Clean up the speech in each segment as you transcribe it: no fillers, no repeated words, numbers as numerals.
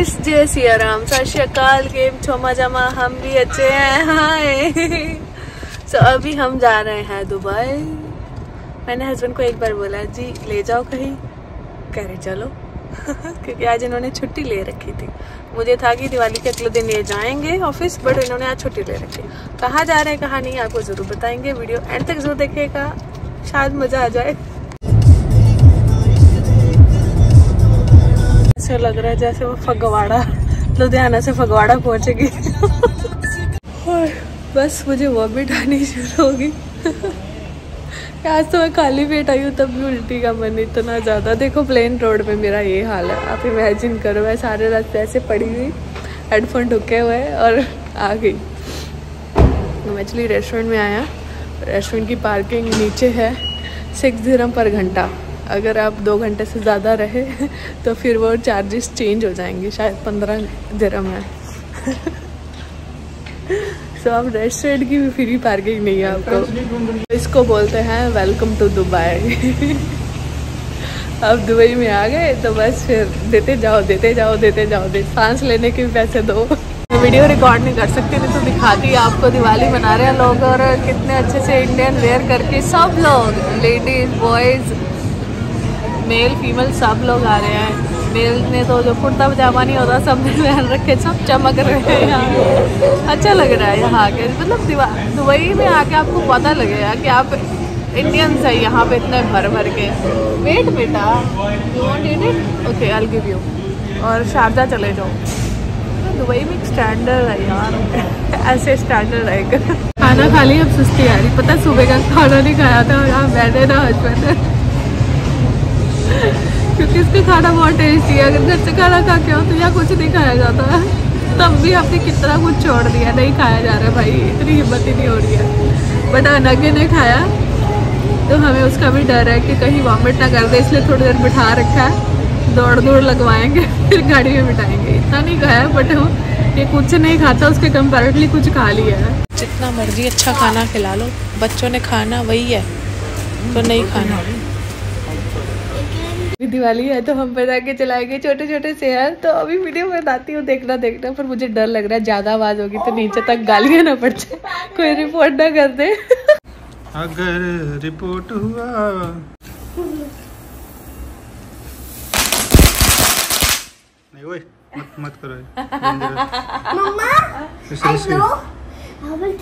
Guys, जय सिया राम, सत श्री अकाल, गेम छोमा जमा, हम भी अच्छे हैं। हाय। तो अभी हम जा रहे हैं दुबई। मैंने हस्बैंड को एक बार बोला जी ले जाओ कहीं, कह रहे चलो। क्योंकि आज इन्होंने छुट्टी ले रखी थी। मुझे था कि दिवाली के अगले दिन ये जाएंगे ऑफिस, बट इन्होंने आज छुट्टी ले रखी। कहाँ जा रहे हैं कहाँ नहीं आपको जरूर बताएंगे। वीडियो एंड तक जरूर देखेगा, शायद मजा आ जाए। ऐसा लग रहा है जैसे वो फगवाड़ा, लुधियाना से फगवाड़ा पहुंचेगी। और बस मुझे वॉमिट आनी शुरू होगी। आज तो मैं खाली पेट आई हूँ, तब भी उल्टी का मन इतना ज़्यादा। देखो प्लेन रोड पे मेरा ये हाल है, आप इमेजिन करो। मैं सारे रास्ते ऐसे पड़ी हुई, हेडफोन ढुके हुए और आ गई। हम एक्चुअली रेस्टोरेंट में आया। रेस्टोरेंट की पार्किंग नीचे है, 6 दिरहम पर घंटा। अगर आप 2 घंटे से ज़्यादा रहे तो फिर वो चार्जेस चेंज हो जाएंगे, शायद 15 दिरहम है। तो आप रेस्टोरेंट की भी फ्री पार्किंग नहीं है आपको। इसको बोलते हैं वेलकम टू दुबई। अब दुबई में आ गए तो बस फिर देते जाओ, सांस लेने के भी पैसे दो। वीडियो रिकॉर्ड नहीं कर सकती, नहीं तो दिखाती आपको। दिवाली मना रहे हैं लोग और कितने अच्छे से इंडियन वेयर करके सब लोग, लेडीज बॉयज मेल फीमेल सब लोग आ रहे हैं। मेल ने तो जो कुर्ता पजामा नहीं होता सब ने पहन रखे, सब चमक रहे हैं यहाँ। अच्छा लग रहा है यहाँ आके, मतलब दुबई में आके आपको पता लगेगा कि आप इंडियंस है यहाँ पे इतने भर भर के। वेट बेटा, you want it? Okay I will give you. और शारजा चले जाओ। दुबई में एक स्टैंडर्ड है यार, ऐसे स्टैंडर्ड है। खाना खा लिया, अब सुस्ती आ रही। पता सुबह का खाना नहीं खाया था, यहाँ बैठे ना हस्बैंड, क्योंकि इसका खाना बहुत टेस्टी है। अगर घर से खाना खा के हो तो यहाँ कुछ नहीं खाया जाता है। तब भी हमने कितना कुछ छोड़ दिया, नहीं खाया जा रहा भाई, इतनी हिम्मत ही नहीं हो रही है। बट अनगे ने खाया तो हमें उसका भी डर है कि कहीं वॉमिट ना कर दे, इसलिए थोड़ी देर बिठा रखा है। दौड़ लगवाएंगे फिर गाड़ी में बिठाएंगे। इतना नहीं खाया, बट ये कुछ नहीं खाता, उसके कंपैरेटिवली कुछ खा लिया है। जितना मर्जी अच्छा खाना खिला लो, बच्चों ने खाना वही है तो नहीं खाना। दिवाली है तो हम बना के चलाएंगे छोटे छोटे शेयर। तो अभी वीडियो बनाती हूँ, देखना। पर मुझे डर लग रहा है ज्यादा आवाज होगी तो नीचे तक गालियां ना पड़ जाए, कोई रिपोर्ट ना कर दे। अगर रिपोर्ट हुआ नहीं, ओए मत करो। मम्मा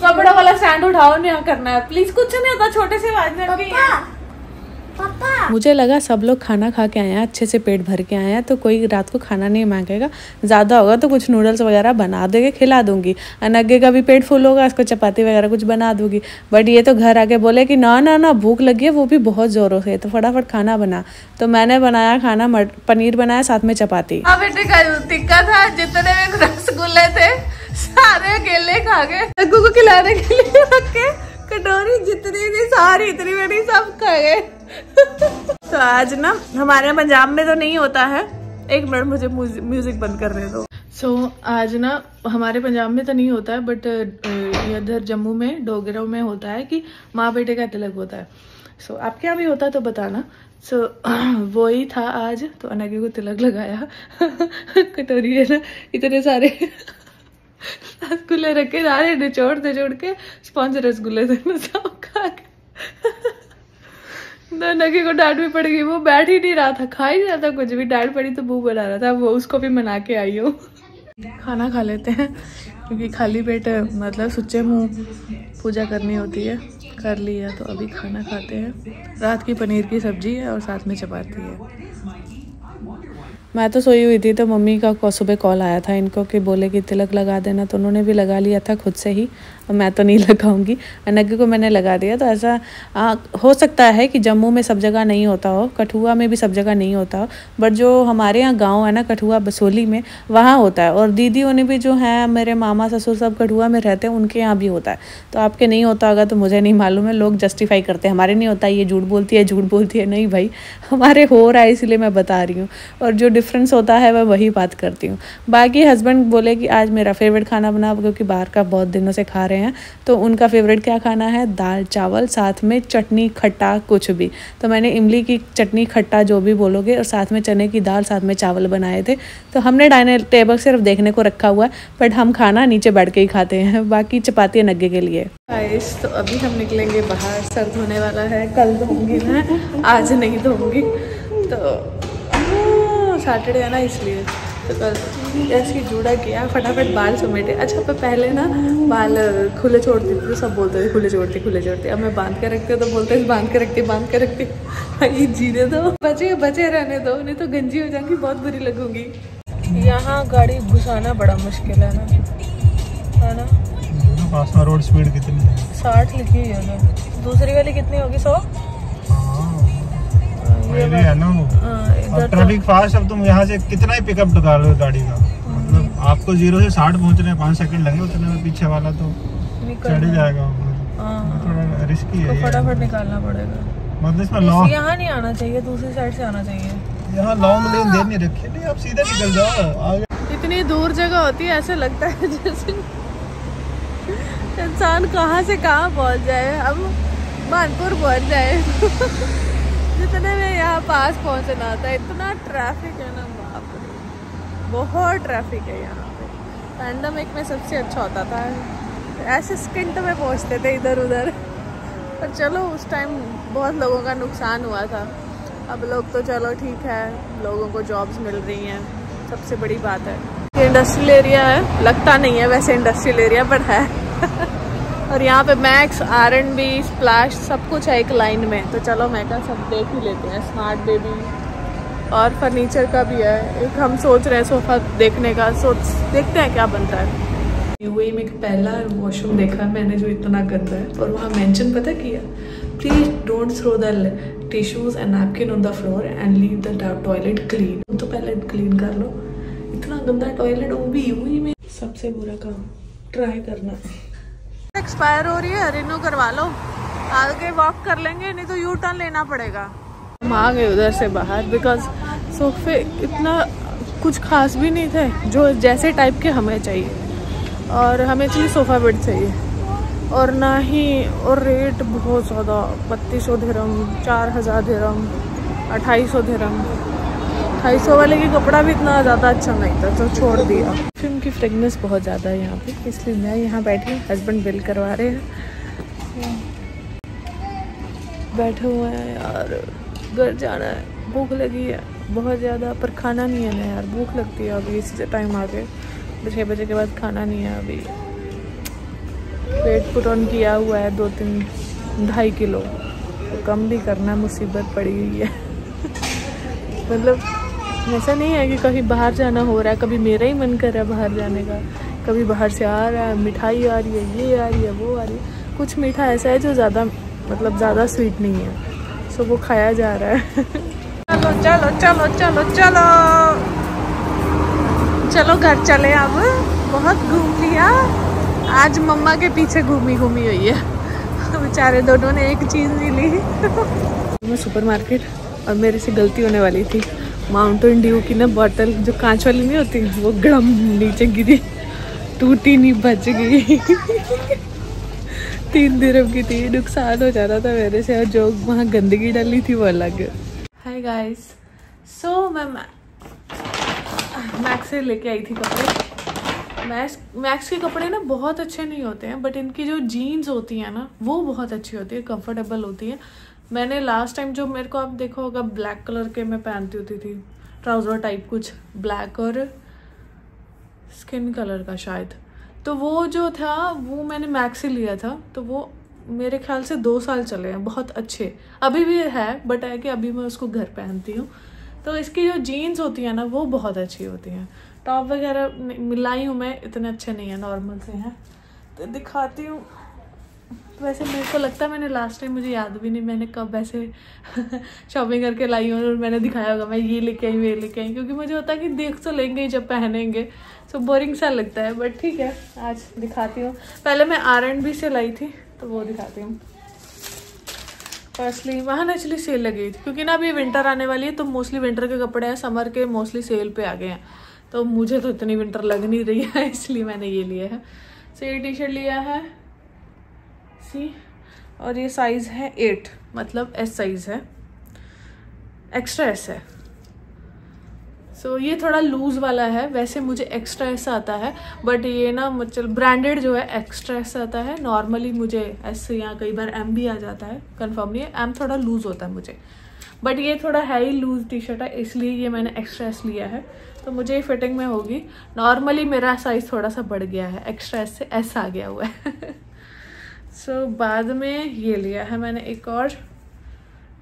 कपड़ा वाला स्टैंड उठाओ, नहीं करना है प्लीज। कुछ नहीं होता, छोटे से आवाज करके। मुझे लगा सब लोग खाना खा के आए हैं, अच्छे से पेट भर के आए हैं, तो कोई रात को खाना नहीं मांगेगा। ज़्यादा होगा तो कुछ नूडल्स वगैरह बना देंगे, खिला दूंगी। अनगे का भी पेट फुल होगा, इसको चपाती वगैरह कुछ बना दूंगी। बट ये तो घर आके बोले कि ना भूख लगी है, वो भी बहुत ज़ोरों से, तो फटाफट खाना बना। तो मैंने बनाया खाना, पनीर बनाया, साथ में चपाती। बेटे का टिक्का था, जितने रसगुल्ले थे सारे अकेले खा गए। अग्गू को खिलाने के लिए रख के कटोरी जितनी थी सारी, इतनी बड़ी, सब खा गए। तो आज ना हमारे यहाँ पंजाब में तो नहीं होता है। एक मिनट, मुझे म्यूजिक बंद करने दो। आज ना हमारे पंजाब में तो नहीं होता है, बट इधर जम्मू में डोगरों में होता है कि माँ बेटे का तिलक होता है। आपके यहाँ भी होता है तो बताना। वही था आज, तो अनगे को तिलक लगाया। कटोरी है ना, इतने सारे रसगुल्ले रखे, सारे निचोड़ के स्पॉन्ज रसगुल्ले थे, सब खा के। नगे को डांट भी पड़ गई, वो बैठ ही नहीं रहा था, खा ही नहीं रहा था कुछ भी। डांट पड़ी तो मुंह बना रहा था, वो उसको भी मना के आई हूँ। खाना खा लेते हैं, क्योंकि खाली पेट मतलब सुच्चे मुंह पूजा करनी होती है। कर लिया तो अभी खाना खाते हैं। रात की पनीर की सब्जी है और साथ में चपाती है। मैं तो सोई हुई थी, तो मम्मी का सुबह कॉल आया था इनको कि बोले कि तिलक लगा देना, तो उन्होंने भी लगा लिया था खुद से ही। मैं तो नहीं लगाऊंगी, अनगे को मैंने लगा दिया। तो ऐसा हो सकता है कि जम्मू में सब जगह नहीं होता हो, कठुआ में भी सब जगह नहीं होता हो, बट जो हमारे यहाँ गांव है ना कठुआ बसोली में, वहाँ होता है। और दीदी उन्हें भी जो है, मेरे मामा ससुर सब कठुआ में रहते हैं, उनके यहाँ भी होता है। तो आपके नहीं होता होगा तो मुझे नहीं मालूम है। लोग जस्टिफाई करते हैं हमारे नहीं होता, ये झूठ बोलती है। नहीं भाई, हमारे हो रहा है, इसलिए मैं बता रही हूँ। और जो डिफरेंस होता है मैं वही बात करती हूँ। बाकी हस्बैंड बोले कि आज मेरा फेवरेट खाना बना, क्योंकि बाहर का बहुत दिनों से खा रहे हैं। तो उनका फेवरेट क्या खाना है, दाल चावल साथ में चटनी खट्टा कुछ भी। तो मैंने इमली की चटनी खट्टा जो भी बोलोगे और साथ में चने की दाल साथ में चावल बनाए थे। तो हमने डाइनिंग टेबल सिर्फ देखने को रखा हुआ है, बट हम खाना नीचे बैठ के ही खाते हैं। बाकी चपाती नग्गे के लिए। तो अभी हम निकलेंगे बाहर, सर्द होने वाला है। कल धोऊंगी मैं, आज नहीं धोऊंगी। तो सैटरडे है ना, इसलिए तो कल ऐसे ही जूड़ा किया, फटाफट बाल समेटे। अच्छा पर पहले ना बाल खुले छोड़ती थी तो सब बोलते थे खुले छोड़ती। अब मैं बांध के रखती हूँ तो बोलते हैं बांध के रखती। भाई जीने दो, बचे रहने दो, नहीं तो गंजी हो जाऊंगी, बहुत बुरी लगूंगी। यहाँ गाड़ी घुसाना बड़ा मुश्किल है ना। पास में रोड स्पीड कितनी है? 60 लिखी हुई है। दूसरी वाली कितनी होगी? 100। ये है ना वो। और ट्रैफिक फास्ट। अब तुम यहाँ से कितना ही पिकअप निकाल लो गाड़ी का, मतलब आपको 0 से 60 पहुँचने 5 सेकंड लगे, उतने में पीछे वाला तो चढ़ ही जाएगा। थोड़ा रिस्की है, तो फटाफट निकालना पड़ेगा। मतलब इसमें लॉन्ग यहाँ नहीं आना चाहिए, दूसरी साइड से आना चाहिए। यहाँ लॉन्ग लेन देर नहीं रखी, नहीं आप सीधा निकल जाओ आगे। इतनी दूर जगह होती है, ऐसे लगता है जैसे इंसान कहाँ से कहाँ पहुँच जाए। अब मानपुर पहुँच जाए जितने में यहाँ पास पहुँचना था। इतना ट्रैफिक है ना, बाप रे, बहुत ट्रैफिक है यहाँ पे। पैंडेमिक में सबसे अच्छा होता था, ऐसे स्किंट में पहुँचते थे इधर उधर। पर चलो उस टाइम बहुत लोगों का नुकसान हुआ था। अब लोग तो चलो ठीक है, लोगों को जॉब्स मिल रही हैं, सबसे बड़ी बात है। ये इंडस्ट्रियल एरिया है, लगता नहीं है वैसे इंडस्ट्रियल एरिया, पर है और यहाँ पे मैक्स, R&B, स्प्लैश सब कुछ है एक लाइन में। तो चलो मैं क्या सब देख ही लेते हैं। स्मार्ट बेबी और फर्नीचर का भी है। एक हम सोच रहे हैं सोफ़ा देखने का, देखते हैं क्या बनता है। यूएई में पहला वॉशरूम देखा मैंने जो इतना गंदा है, और वहाँ मेंशन पता किया, please don't throw the tissues and napkin on the floor and leave the toilet clean. तो पहले क्लीन कर लो, इतना गंदा टॉयलेट, वो भी यूएई में। सबसे बुरा काम ट्राई करना। एक्सपायर हो रही है, रिन्यू करवा लो, आगे वॉक कर लेंगे, नहीं तो यू टर्न लेना पड़ेगा। हम आ गए उधर से बाहर, बिकॉज सोफे इतना कुछ खास भी नहीं थे जो जैसे टाइप के हमें चाहिए, और हमें चाहिए सोफ़ा बेड चाहिए, और ना ही, और रेट बहुत ज़्यादा, 3200 दिरहम, 4000 दिरहम, 2800 दिरहम। 250 वाले की कपड़ा भी इतना ज़्यादा अच्छा नहीं था तो छोड़ दिया। परफ्यूम की फ्रेगनेंस बहुत ज़्यादा है यहाँ पे, इसलिए मैं यहाँ बैठी, हस्बैंड बिल करवा रहे हैं, बैठे हुए हैं यार। घर जाना है, भूख लगी है बहुत ज़्यादा, पर खाना नहीं है ना यार, भूख लगती है अभी इसी टाइम आ गए, 6 बजे के बाद खाना नहीं है अभी। वेट पुट ऑन किया हुआ है 2-2.5 किलो, तो कम भी करना मुसीबत पड़ी हुई है मतलब ऐसा नहीं है कि कभी बाहर जाना हो रहा है, कभी मेरा ही मन कर रहा है बाहर जाने का, कभी बाहर से आ रहा है, मिठाई आ रही है, ये आ रही है, वो आ रही है। कुछ मीठा ऐसा है जो ज़्यादा, मतलब ज़्यादा स्वीट नहीं है, सो वो खाया जा रहा है चलो चलो चलो चलो चलो चलो घर चले। अब बहुत घूम लिया, आज मम्मा के पीछे घूमी हुई है बेचारे दोनों ने एक चीज़ नहीं ली मैं सुपरमार्केट, और मेरे से गलती होने वाली थी। माउंटेन ड्यू की ना बॉटल जो कांच वाली नहीं होती, वो गड़म नीचे गिरी, टूटी नहीं, बच गई 3 दिरहम की थी, नुकसान हो जाना था मेरे से, और जो वहाँ गंदगी डाली थी वो अलग। हाय गाइस, सो मैं मैक्स से लेके आई थी कपड़े। मैक्स के कपड़े ना बहुत अच्छे नहीं होते हैं, बट इनकी जो जीन्स होती हैं ना वो बहुत अच्छी होती है, कंफर्टेबल होती है। मैंने लास्ट टाइम जो मेरे को आप देखो होगा ब्लैक कलर के मैं पहनती होती थी, ट्राउज़र टाइप कुछ ब्लैक और स्किन कलर का शायद, तो वो जो था वो मैंने मैक्स से लिया था, तो वो मेरे ख्याल से 2 साल चले हैं, बहुत अच्छे अभी भी है, बट है कि अभी मैं उसको घर पहनती हूँ। तो इसकी जो जीन्स होती है ना वो बहुत अच्छी होती हैं। टॉप वगैरह मिलाई हूँ मैं, इतने अच्छे नहीं है, नॉर्मल से हैं, तो दिखाती हूँ। वैसे मेरे को लगता है मैंने लास्ट टाइम, मुझे याद भी नहीं मैंने कब ऐसे शॉपिंग करके लाई हूँ और मैंने दिखाया होगा मैं ये लेके आई, ये लेके आई, क्योंकि मुझे होता है कि देख तो लेंगे ही जब पहनेंगे, सो बोरिंग सा लगता है, बट ठीक है आज दिखाती हूँ। पहले मैं R&B से लाई थी, तो वो दिखाती हूँ। फर्स्टली वहाँ ना एक्चुअली सेल लगी थी, क्योंकि ना अभी विंटर आने वाली है तो मोस्टली विंटर के कपड़े हैं, समर के मोस्टली सेल पे आ गए हैं। तो मुझे तो इतनी विंटर लग नहीं रही है, इसलिए मैंने ये लिया है। सो ये टी शर्ट लिया है सी, और ये साइज़ है 8, मतलब एस साइज़ है, एक्स्ट्रा एस है। सो ये थोड़ा लूज़ वाला है, वैसे मुझे एक्स्ट्रा एस आता है, बट ये ना मतलब ब्रांडेड जो है एक्स्ट्रा एस आता है। नॉर्मली मुझे एस या कई बार एम भी आ जाता है, कंफर्म नहीं है, एम थोड़ा लूज़ होता है मुझे, बट ये थोड़ा है ही लूज़ टी शर्ट है, इसलिए ये मैंने एक्स्ट्रा एस लिया है। तो मुझे ये फिटिंग में होगी। नॉर्मली मेरा साइज़ थोड़ा सा बढ़ गया है, एक्स्ट्रा एस से एस आ गया हुआ है। सो बाद में ये लिया है मैंने एक और,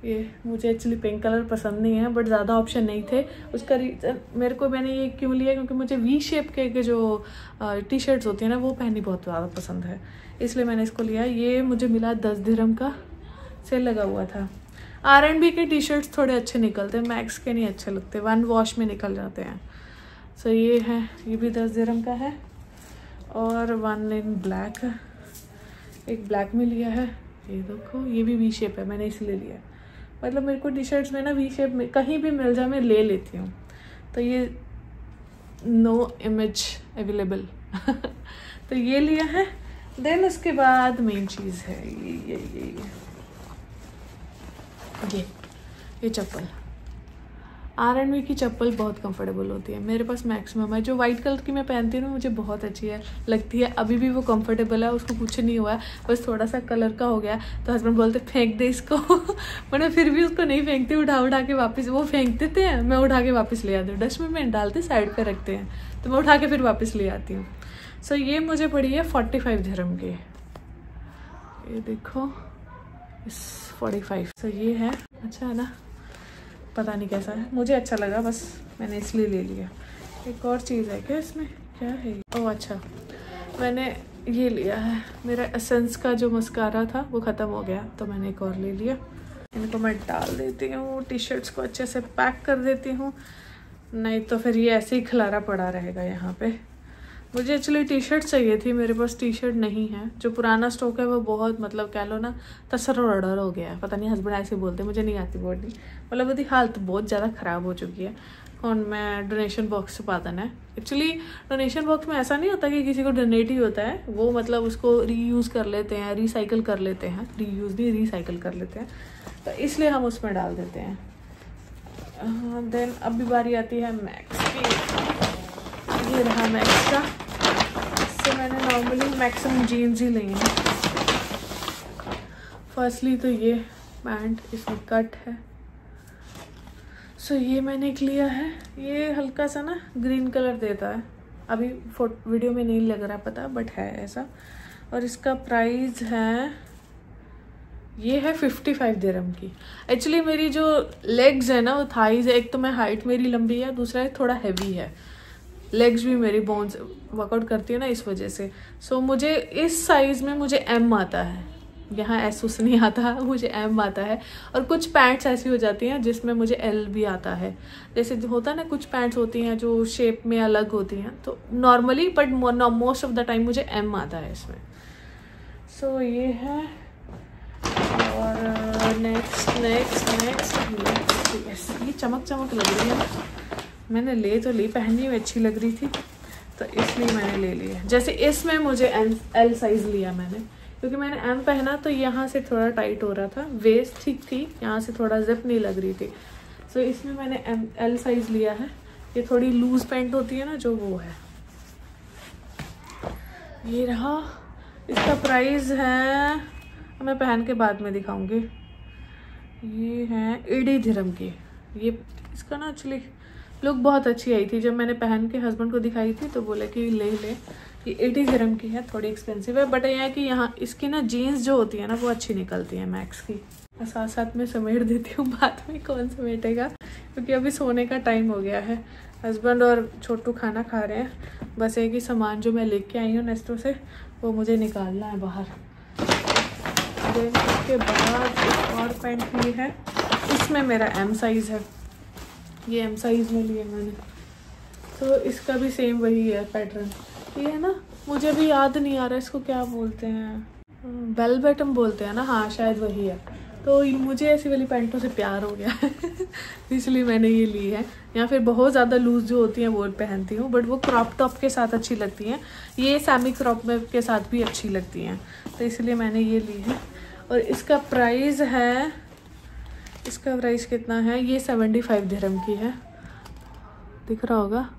ये मुझे एक्चुअली पिंक कलर पसंद नहीं है, बट ज़्यादा ऑप्शन नहीं थे। उसका रीज़न मैंने ये क्यों लिया, क्योंकि मुझे वी शेप के जो टी शर्ट्स होती हैं ना वो पहननी बहुत ज़्यादा पसंद है, इसलिए मैंने इसको लिया। ये मुझे मिला 10 दिरहम का, सेल लगा हुआ था। R&B के टी शर्ट्स थोड़े अच्छे निकलते हैं, मैक्स के नहीं अच्छे लगते, 1 वॉश में निकल जाते हैं। सो ये है, ये भी 10 दिरहम का है, और 1 इन ब्लैक, एक ब्लैक में लिया है। ये देखो, ये भी वी शेप है, मैंने इसलिए लिया है। मतलब मेरे को टी शर्ट्स में ना वी शेप में कहीं भी मिल जाए मैं ले लेती हूँ। तो ये नो इमेज अवेलेबल तो ये लिया है। देन उसके बाद मेन चीज़ है ये चप्पल। R&B की चप्पल बहुत कंफर्टेबल होती है, मेरे पास मैक्सिमम है। जो वाइट कलर की मैं पहनती हूँ मुझे बहुत अच्छी है लगती है, अभी भी वो कंफर्टेबल है, उसको कुछ नहीं हुआ है, बस थोड़ा सा कलर का हो गया। तो हस्बैंड बोलते फेंक दे इसको मैंने फिर भी उसको नहीं फेंकती, उठा के वापस, वो फेंक देते हैं, मैं उठा के वापस ले आती हूँ, डस्टबिन में डालते साइड पर रखते हैं, तो मैं उठा के फिर वापस ले आती हूँ। सो ये मुझे पड़ी है 45 दिरहम की, ये देखो 45। सो ये है, अच्छा है ना, पता नहीं कैसा है, मुझे अच्छा लगा, बस मैंने इसलिए ले लिया। एक और चीज़ है क्या इसमें, क्या है? ओह अच्छा, मैंने ये लिया है, मेरा एसेंस का जो मस्कारा था वो ख़त्म हो गया, तो मैंने एक और ले लिया। इनको मैं डाल देती हूँ, टी शर्ट्स को अच्छे से पैक कर देती हूँ, नहीं तो फिर ये ऐसे ही खिलारा पड़ा रहेगा यहाँ पे। मुझे एक्चुअली टी शर्ट चाहिए थी, मेरे पास टी शर्ट नहीं है। जो पुराना स्टॉक है वो बहुत, मतलब कह लो ना, तसर हो गया है, पता नहीं हस्बैंड ऐसे बोलते, मुझे नहीं आती बॉडी, मतलब उसकी हालत बहुत ज़्यादा ख़राब हो चुकी है। और मैं डोनेशन बॉक्स से पाता है, एक्चुअली डोनेशन बॉक्स में ऐसा नहीं होता कि किसी को डोनेट ही होता है, वो मतलब उसको रीयूज़ कर लेते हैं, रिसाइकिल कर लेते हैं, रीयूज़ नहीं रिसाइकिल कर लेते हैं, तो इसलिए हम उसमें डाल देते हैं। देन अभी बारी आती है मैक्स की, ये रहा मैक्स का। इससे मैंने नॉर्मली मैक्सिमम जीन्स ही ली हैं। फर्स्टली तो ये पैंट, इसमें कट है, सो ये मैंने एक लिया है, ये हल्का सा ना ग्रीन कलर देता है, अभी वीडियो में नहीं लग रहा पता, बट है ऐसा। और इसका प्राइस है, ये है 55 दिरहम की। एक्चुअली मेरी जो लेग्स है ना, वो थाइज है, एक तो मैं हाइट मेरी लंबी है, दूसरा है थोड़ा हैवी है, लेग्स भी मेरी बोन्स वर्कआउट करती है ना, इस वजह से। सो मुझे इस साइज़ में मुझे एम आता है, यहाँ एस उस नहीं आता, मुझे एम आता है। और कुछ पैंट्स ऐसी हो जाती हैं जिसमें मुझे एल भी आता है, जैसे होता है ना, कुछ पैंट्स होती हैं जो शेप में अलग होती हैं, तो normally but most of the time मुझे एम आता है इसमें। सो ये है। और नेक्स्ट यस, ये चमक लग रही है, मैंने ले तो ली, पहनने में अच्छी लग रही थी तो इसलिए मैंने ले लिया। जैसे इसमें मुझे एल साइज़ लिया मैंने, क्योंकि मैंने एम पहना तो यहाँ से थोड़ा टाइट हो रहा था, वेस्ट ठीक थी, यहाँ से थोड़ा जिप नहीं लग रही थी। सो इसमें मैंने एल साइज़ लिया है। ये थोड़ी लूज पैंट होती है ना जो, वो है। ये रहा, इसका प्राइस है, मैं पहन के बाद में दिखाऊंगी, ये है 80 दिरहम की। ये इसका ना एक्चुअली लुक बहुत अच्छी आई थी, जब मैंने पहन के हस्बैंड को दिखाई थी तो बोले कि ले ये 80 दिरहम की है, थोड़ी एक्सपेंसिव है, बट यह है कि यहाँ इसकी ना जीन्स जो होती है ना वो अच्छी निकलती है मैक्स की। मैं साथ साथ में समेट देती हूँ, बाद में कौन समेटेगा, क्योंकि अभी सोने का टाइम हो गया है। हस्बैंड और छोटू खाना खा रहे हैं, बस एक ही सामान जो मैं लेके आई हूँ नेस्टो से वो मुझे निकालना है बाहर। देन उसके बाद एक और पैंट ली है, इसमें मेरा एम साइज़ है, ये एम साइज़ में लिया मैंने, तो इसका भी सेम वही है पैटर्न। ये है ना, मुझे भी याद नहीं आ रहा इसको क्या बोलते हैं, बेल बटन बोलते हैं ना, हाँ शायद वही है। तो मुझे ऐसी वाली पैंटों से प्यार हो गया है इसलिए मैंने ये ली है। या फिर बहुत ज़्यादा लूज जो होती हैं वो पहनती हूँ, बट वो क्रॉप टॉप के साथ अच्छी लगती हैं, ये सेमी क्रॉप में के साथ भी अच्छी लगती हैं, तो इसलिए मैंने ये ली है। और इसका प्राइस है, इसका प्राइस कितना है, ये 75 दिरहम की है, दिख रहा होगा,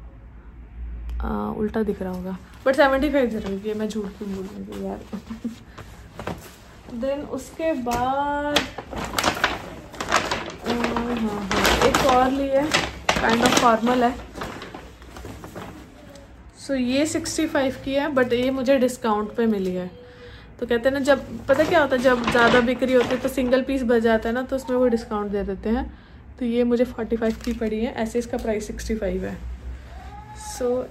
उल्टा दिख रहा होगा, बट 75 दिरहम की है, मैं झूठ क्यों बोलूँगी यार देन उसके बाद हाँ एक और ली है, काइंड ऑफ फॉर्मल है। सो ये 65 की है, बट ये मुझे डिस्काउंट पे मिली है। तो कहते हैं ना, जब पता क्या होता है, जब ज़्यादा बिक्री होती है तो सिंगल पीस बच जाता है ना, तो उसमें वो डिस्काउंट दे देते हैं। तो ये मुझे 45 की पड़ी है, ऐसे इसका प्राइस 65 है। सो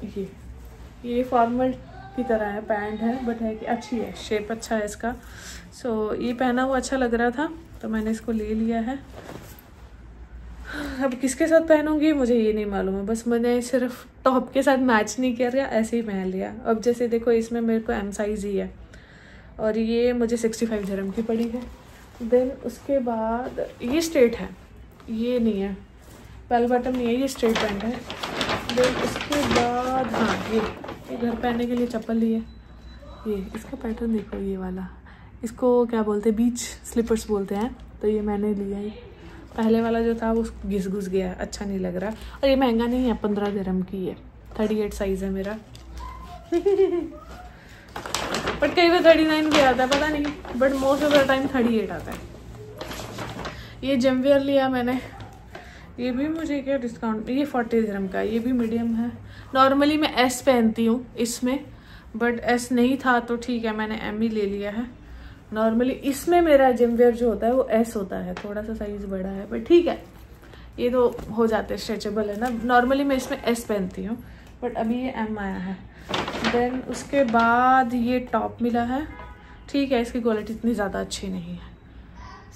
ये फॉर्मल की तरह है, पैंट है, बट है कि अच्छी है, शेप अच्छा है इसका। सो ये पहना हुआ अच्छा लग रहा था तो मैंने इसको ले लिया है। अब किसके साथ पहनूंगी मुझे ये नहीं मालूम है, बस मैंने सिर्फ टॉप के साथ मैच नहीं कर रहा, ऐसे ही पहन लिया। अब जैसे देखो इसमें मेरे को M साइज़ ही है और ये मुझे 65 दिरहम की पड़ी है। देन उसके बाद ये स्ट्रेट है, ये नहीं है, बेल बटन नहीं है, ये स्ट्रेट पैंट है। देन उसके बाद हाँ ये घर पहनने के लिए चप्पल ली है, ये इसका पैटर्न देखो, ये वाला, इसको क्या बोलते हैं, बीच स्लीपर्स बोलते हैं, तो ये मैंने लिया है। पहले वाला जो था वो घिस घुस गया, अच्छा नहीं लग रहा, और ये महंगा नहीं है, 15 दिरहम की है, 38 साइज़ है मेरा बट कई बार 39 भी आता है, पता नहीं, but most of the time 38 आता है। ये जिमवेयर लिया मैंने, ये भी मुझे क्या डिस्काउंट, ये 40 दिरहम का, ये भी मीडियम है। नॉर्मली मैं S पहनती हूँ इसमें, बट S नहीं था तो ठीक है, मैंने M ही ले लिया है। नॉर्मली इसमें मेरा जिमवेयर जो होता है वो S होता है, थोड़ा सा साइज़ बड़ा है, बट ठीक है, ये तो हो जाते हैं, स्ट्रेचेबल है ना। नॉर्मली मैं इसमें S पहनती हूँ, बट अभी ये M आया है। देन उसके बाद ये टॉप मिला है, ठीक है, इसकी क्वालिटी इतनी ज़्यादा अच्छी नहीं है।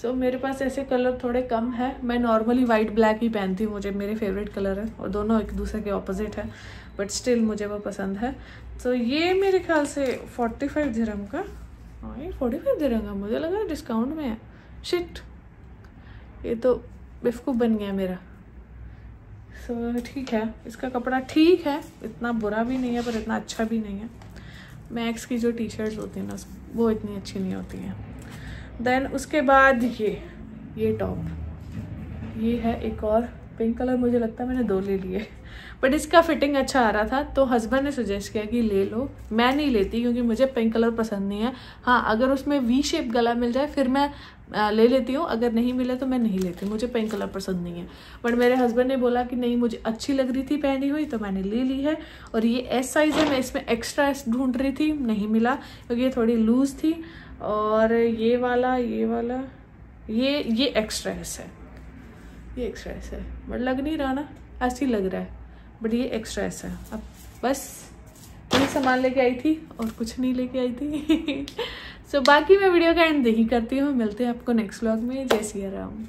सो मेरे पास ऐसे कलर थोड़े कम है, मैं नॉर्मली वाइट ब्लैक ही पहनती हूँ, मुझे मेरे फेवरेट कलर है और दोनों एक दूसरे के ऑपोजिट है, बट स्टिल मुझे वो पसंद है। तो ये मेरे ख्याल से 45 दिरहम का, हाँ ये 45 दिरहम का, मुझे लगा डिस्काउंट में है, शिट, ये तो बेवकूफ़ बन गया मेरा। सो ठीक है, इसका कपड़ा ठीक है, इतना बुरा भी नहीं है पर इतना अच्छा भी नहीं है। मैक्स की जो टी शर्ट्स होती हैं ना वो इतनी अच्छी नहीं होती हैं। देन उसके बाद ये टॉप, ये है एक और पिंक कलर, मुझे लगता है मैंने 2 ले लिए, बट इसका फिटिंग अच्छा आ रहा था तो हस्बैंड ने सजेस्ट किया कि ले लो। मैं नहीं लेती क्योंकि मुझे पिंक कलर पसंद नहीं है। हाँ, अगर उसमें V शेप गला मिल जाए फिर मैं ले लेती हूँ, अगर नहीं मिले तो मैं नहीं लेती, मुझे पिंक कलर पसंद नहीं है। बट मेरे हस्बैंड ने बोला कि नहीं मुझे अच्छी लग रही थी पहनी हुई तो मैंने ले ली है। और ये S साइज़ है, मैं इसमें एक्स्ट्रा S ढूंढ रही थी, नहीं मिला क्योंकि ये थोड़ी लूज़ थी। और ये वाला ये एक्स्ट्रा S है, ये एक्स्ट्रा S है, बट लग नहीं रहा ना, ऐसी लग रहा है, बट ये एक्स्ट्रा S है। अब बस यही सामान लेके आई थी और कुछ नहीं लेके आई थी। सो बाकी मैं वीडियो का एंड यही करती हूँ, मिलते हैं आपको नेक्स्ट व्लॉग में। जय सिया राम।